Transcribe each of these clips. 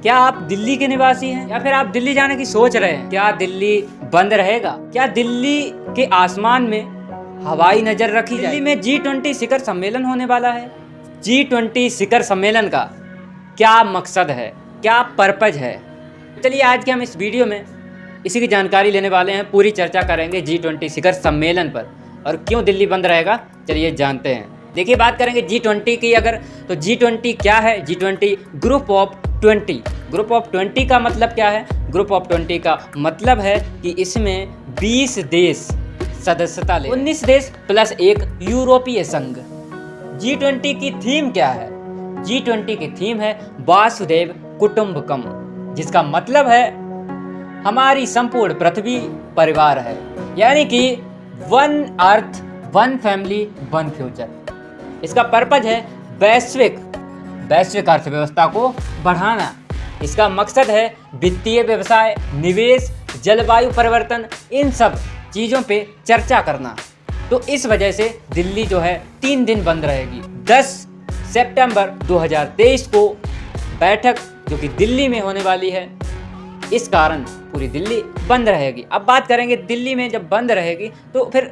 क्या आप दिल्ली के निवासी हैं या फिर आप दिल्ली जाने की सोच रहे हैं? क्या दिल्ली बंद रहेगा? क्या दिल्ली के आसमान में हवाई नजर रखी जाएगी? दिल्ली में G20 शिखर सम्मेलन होने वाला है। G20 शिखर सम्मेलन का क्या मकसद है, क्या पर्पज है? चलिए आज के हम इस वीडियो में इसी की जानकारी लेने वाले हैं। पूरी चर्चा करेंगे G20 शिखर सम्मेलन पर और क्यों दिल्ली बंद रहेगा, चलिए जानते हैं। देखिए बात करेंगे G20 की अगर, तो G20 क्या है? G20 group of 20। Group of 20 का मतलब क्या है? ग्रुप ऑफ 20 का मतलब है कि इसमें 20 देश सदस्यता ले, 19 देश प्लस एक यूरोपीय संघ। G20 की थीम क्या है? G20 की थीम है वासुदेव कुटुंबकम, जिसका मतलब है हमारी संपूर्ण पृथ्वी परिवार है, यानी कि one earth one family one future. इसका पर्पज है वैश्विक अर्थव्यवस्था को बढ़ाना। इसका मकसद है वित्तीय व्यवसाय, निवेश, जलवायु परिवर्तन, इन सब चीज़ों पे चर्चा करना। तो इस वजह से दिल्ली जो है 3 दिन बंद रहेगी। 10 सितंबर 2023 को बैठक जो कि दिल्ली में होने वाली है, इस कारण पूरी दिल्ली बंद रहेगी। अब बात करेंगे दिल्ली में जब बंद रहेगी तो फिर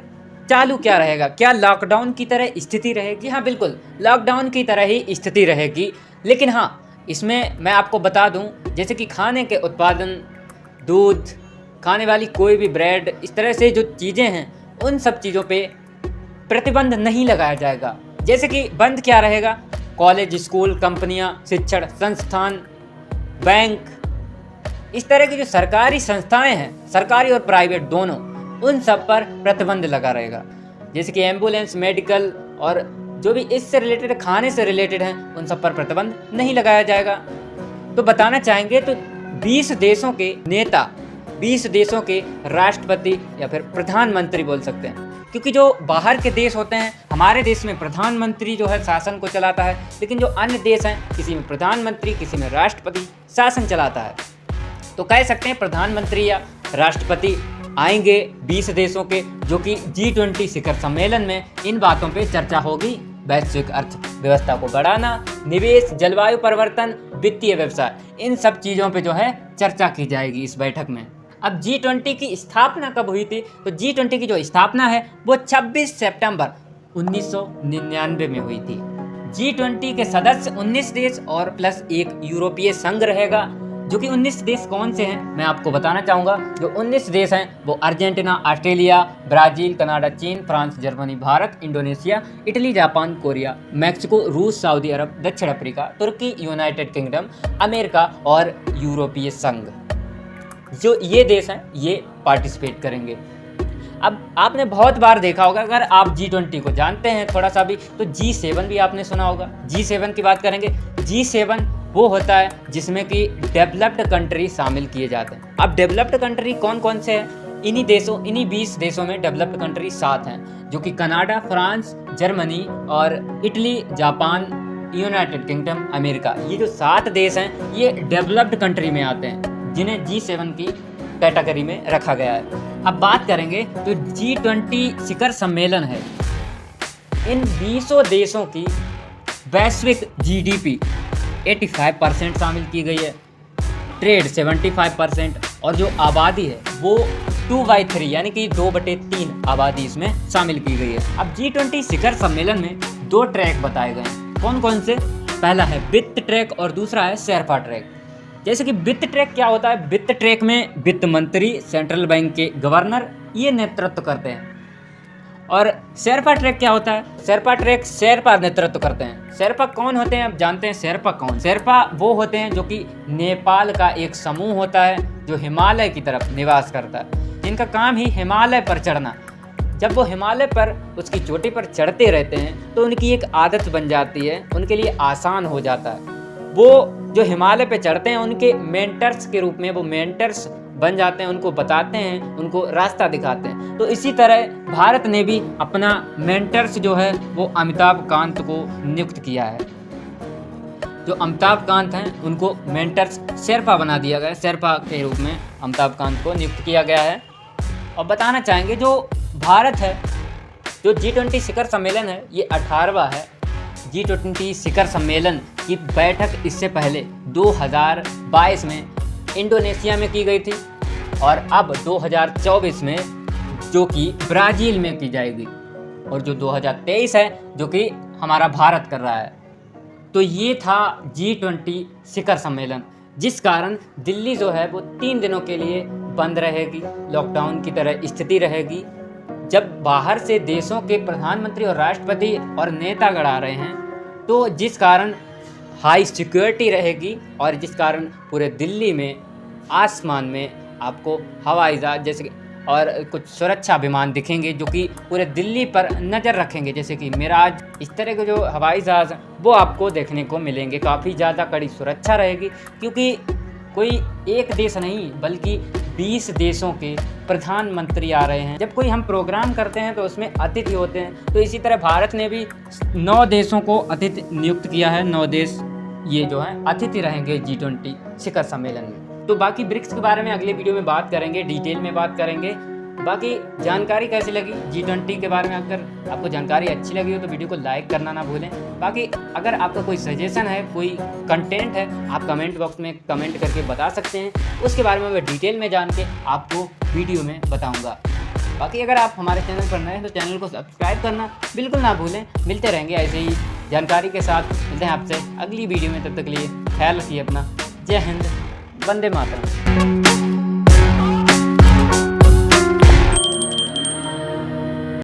चालू क्या रहेगा? क्या लॉकडाउन की तरह स्थिति रहेगी? हाँ बिल्कुल, लॉकडाउन की तरह ही स्थिति रहेगी। लेकिन हाँ, इसमें मैं आपको बता दूं, जैसे कि खाने के उत्पादन, दूध, खाने वाली कोई भी ब्रेड, इस तरह से जो चीज़ें हैं उन सब चीज़ों पे प्रतिबंध नहीं लगाया जाएगा। जैसे कि बंद क्या रहेगा? कॉलेज, स्कूल, कंपनियां, शिक्षण संस्थान, बैंक, इस तरह की जो सरकारी संस्थाएं हैं, सरकारी और प्राइवेट दोनों, उन सब पर प्रतिबंध लगा रहेगा। जैसे कि एम्बुलेंस, मेडिकल और जो भी इससे रिलेटेड, खाने से रिलेटेड हैं, उन सब पर प्रतिबंध नहीं लगाया जाएगा। तो बताना चाहेंगे तो 20 देशों के नेता, 20 देशों के राष्ट्रपति या फिर प्रधानमंत्री बोल सकते हैं, क्योंकि जो बाहर के देश होते हैं, हमारे देश में प्रधानमंत्री जो है शासन को चलाता है, लेकिन जो अन्य देश हैं किसी में प्रधानमंत्री, किसी में राष्ट्रपति शासन चलाता है। तो कह सकते हैं प्रधानमंत्री या राष्ट्रपति आएंगे 20 देशों के, जो कि G20 शिखर सम्मेलन में इन बातों पे चर्चा होगी। वैश्विक अर्थव्यवस्था को बढ़ाना, निवेश, जलवायु परिवर्तन, वित्तीय व्यवसाय, इन सब चीज़ों पे जो है चर्चा की जाएगी इस बैठक में। अब G20 की स्थापना कब हुई थी? तो G20 की जो स्थापना है वो 26 सितंबर 1999 में हुई थी। G20 के सदस्य 19 देश और प्लस एक यूरोपीय संघ रहेगा। जो कि 19 देश कौन से हैं मैं आपको बताना चाहूँगा। जो 19 देश हैं वो अर्जेंटीना, ऑस्ट्रेलिया, ब्राज़ील, कनाडा, चीन, France, Germany, Bharat, Indonesia, Italy, Japan, Korea, Mexico, रूस, सऊदी अरब, दक्षिण अफ्रीका, तुर्की, यूनाइटेड किंगडम, अमेरिका और यूरोपीय संघ। जो ये देश हैं ये पार्टिसिपेट करेंगे। अब आपने बहुत बार देखा होगा, अगर आप G20 को जानते हैं थोड़ा सा भी, तो G7 भी आपने सुना होगा। G7 की बात करेंगे। G7 वो होता है जिसमें कि डेवलप्ड कंट्री शामिल किए जाते हैं। अब डेवलप्ड कंट्री कौन कौन से हैं? इन्हीं 20 देशों में डेवलप्ड कंट्री 7 हैं, जो कि कनाडा, फ्रांस, जर्मनी और Italy, Japan, United kingdom, America. ये जो 7 देश हैं ये डेवलप्ड कंट्री में आते हैं, जिन्हें G7 की कैटेगरी में रखा गया है। अब बात करेंगे तो G20 शिखर सम्मेलन है, इन 20 देशों की वैश्विक GDP 85% शामिल की गई है, ट्रेड 75% और जो आबादी है वो 2/3 यानी कि 2/3 आबादी इसमें शामिल की गई है। अब G20 शिखर सम्मेलन में 2 ट्रैक बताए गए हैं। कौन कौन से? पहला है वित्त ट्रैक और दूसरा है शेरपा ट्रैक। जैसे कि वित्त ट्रैक क्या होता है? वित्त ट्रैक में वित्त मंत्री, सेंट्रल बैंक के गवर्नर ये नेतृत्व करते हैं। और शेरपा ट्रैक क्या होता है? शेरपा ट्रैक शेरपा नेतृत्व करते हैं। शेरपा कौन होते हैं? आप जानते हैं शेरपा कौन? शेरपा वो होते हैं जो कि नेपाल का एक समूह होता है जो हिमालय की तरफ निवास करता है, जिनका काम ही हिमालय पर चढ़ना। जब वो हिमालय पर उसकी चोटी पर चढ़ते रहते हैं तो उनकी एक आदत बन जाती है, उनके लिए आसान हो जाता है। वो जो हिमालय पे चढ़ते हैं उनके मेंटर्स के रूप में वो मेंटर्स बन जाते हैं, उनको बताते हैं, उनको रास्ता दिखाते हैं। तो इसी तरह भारत ने भी अपना मेंटर्स जो है वो अमिताभ कांत को नियुक्त किया है। जो अमिताभ कांत हैं उनको मेंटर्स शेरपा बना दिया गया है, शेरपा के रूप में अमिताभ कांत को नियुक्त किया गया है। और बताना चाहेंगे जो भारत है, जो G20 शिखर सम्मेलन है ये 18वां है। G20 शिखर सम्मेलन की बैठक इससे पहले 2022 में इंडोनेशिया में की गई थी और अब 2024 में जो कि ब्राज़ील में की जाएगी और जो 2023 है जो कि हमारा भारत कर रहा है। तो ये था G20 शिखर सम्मेलन, जिस कारण दिल्ली जो है वो 3 दिनों के लिए बंद रहेगी, लॉकडाउन की तरह स्थिति रहेगी। जब बाहर से देशों के प्रधानमंत्री और राष्ट्रपति और नेतागण आ रहे हैं तो जिस कारण हाई सिक्योरिटी रहेगी और जिस कारण पूरे दिल्ली में आसमान में आपको हवाई जहाज जैसे और कुछ सुरक्षा विमान दिखेंगे जो कि पूरे दिल्ली पर नज़र रखेंगे, जैसे कि मिराज, इस तरह के जो हवाई जहाज़ वो आपको देखने को मिलेंगे। काफ़ी ज़्यादा कड़ी सुरक्षा रहेगी क्योंकि कोई एक देश नहीं बल्कि 20 देशों के प्रधानमंत्री आ रहे हैं। जब कोई हम प्रोग्राम करते हैं तो उसमें अतिथि होते हैं, तो इसी तरह भारत ने भी 9 देशों को अतिथि नियुक्त किया है। 9 देश ये जो है अतिथि रहेंगे G20 शिखर सम्मेलन में। तो बाकी ब्रिक्स के बारे में अगले वीडियो में बात करेंगे, डिटेल में बात करेंगे। बाकी जानकारी कैसी लगी G20 के बारे में, अगर आपको जानकारी अच्छी लगी हो तो वीडियो को लाइक करना ना भूलें। बाकी अगर आपका कोई सजेशन है, कोई कंटेंट है, आप कमेंट बॉक्स में कमेंट करके बता सकते हैं, उसके बारे में मैं डिटेल में जान के आपको वीडियो में बताऊँगा। बाकी अगर आप हमारे चैनल पर नए हैं तो चैनल को सब्सक्राइब करना बिल्कुल ना भूलें। मिलते रहेंगे ऐसे ही जानकारी के साथ, मिलते हैं आपसे अगली वीडियो में। तब तक के लिए ख्याल रखिए अपना। जय हिंद, वंदे मातरम।